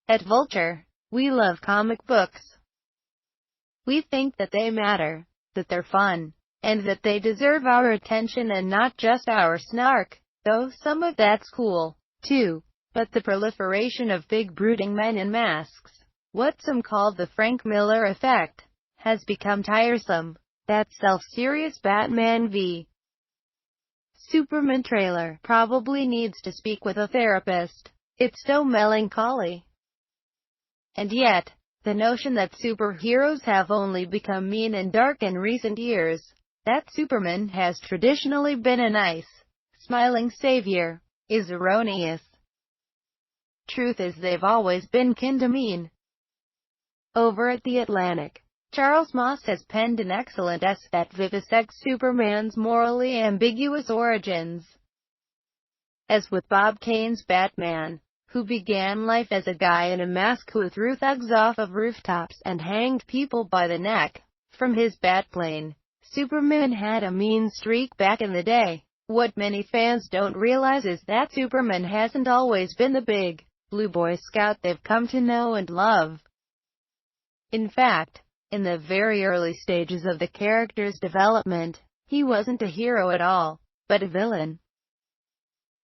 At Vulture, we love comic books. We think that they matter, that they're fun, and that they deserve our attention and not just our snark, though some of that's cool, too. But the proliferation of big brooding men in masks, what some call the Frank Miller effect, has become tiresome. That self-serious Batman v Superman trailer probably needs to speak with a therapist. It's so melancholy. And yet, the notion that superheroes have only become mean and dark in recent years, that Superman has traditionally been a nice, smiling savior, is erroneous. Truth is they've always been kin to mean. Over at The Atlantic, Charles Moss has penned an excellent essay that vivisects Superman's morally ambiguous origins. As with Bob Kane's Batman, who began life as a guy in a mask who threw thugs off of rooftops and hanged people by the neck from his Batplane, Superman had a mean streak back in the day. What many fans don't realize is that Superman hasn't always been the big, blue Boy Scout they've come to know and love. In fact, in the very early stages of the character's development, he wasn't a hero at all, but a villain.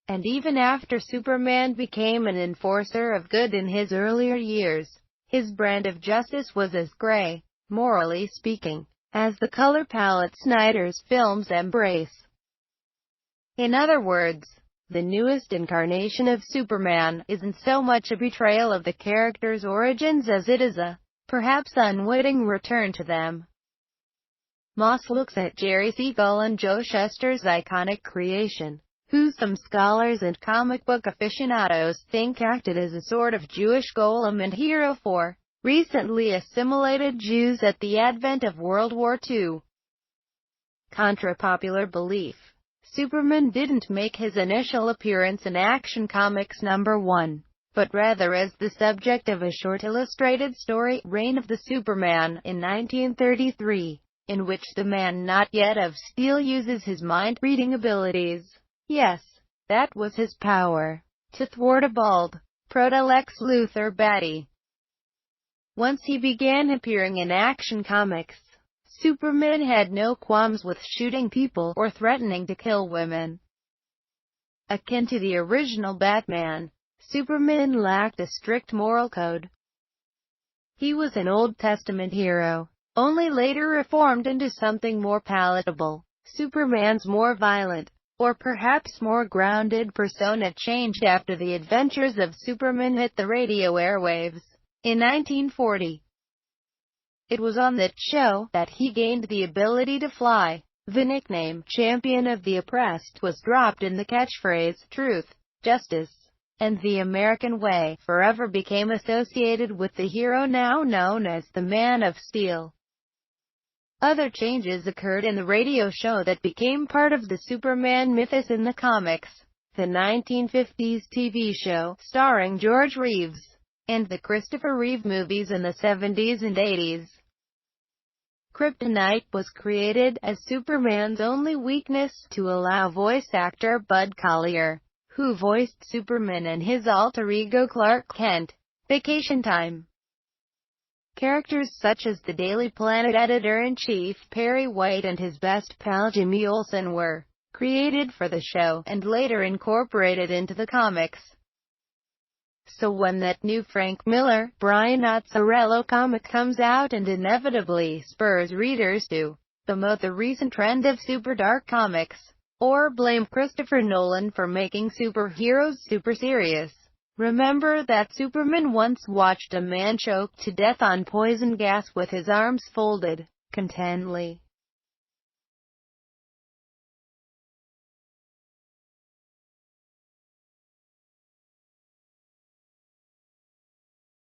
And even after Superman became an enforcer of good in his earlier years, his brand of justice was as gray, morally speaking, as the color palette Snyder's films embrace. In other words, the newest incarnation of Superman isn't so much a betrayal of the character's origins as it is a, perhaps unwitting return to them. Moss looks at Jerry Siegel and Joe Shuster's iconic creation, who some scholars and comic book aficionados think acted as a sort of Jewish golem and hero for recently assimilated Jews at the advent of World War II. Contra popular belief, Superman didn't make his initial appearance in Action Comics #1, but rather as the subject of a short illustrated story, Reign of the Superman, in 1933, in which the man not yet of steel uses his mind-reading abilities. Yes, that was his power, to thwart a bald, proto-Lex Luthor baddie. Once he began appearing in Action Comics, Superman had no qualms with shooting people or threatening to kill women. Akin to the original Batman, Superman lacked a strict moral code. He was an Old Testament hero, only later reformed into something more palatable. Superman's more violent, or perhaps more grounded persona changed after the adventures of Superman hit the radio airwaves in 1940. It was on that show that he gained the ability to fly. The nickname, Champion of the Oppressed, was dropped in the catchphrase, Truth, Justice, and the American Way, forever became associated with the hero now known as the Man of Steel. Other changes occurred in the radio show that became part of the Superman mythos in the comics. The 1950s TV show, starring George Reeves, and the Christopher Reeve movies in the 70s and 80s. Kryptonite was created as Superman's only weakness to allow voice actor Bud Collyer, who voiced Superman and his alter ego Clark Kent, Vacation Time. Characters such as the Daily Planet editor-in-chief Perry White and his best pal Jimmy Olsen were created for the show, and later incorporated into the comics. So when that new Frank Miller, Brian Azzarello comic comes out and inevitably spurs readers to promote the recent trend of super dark comics, or blame Christopher Nolan for making superheroes super serious, remember that Superman once watched a man choke to death on poison gas with his arms folded contentedly.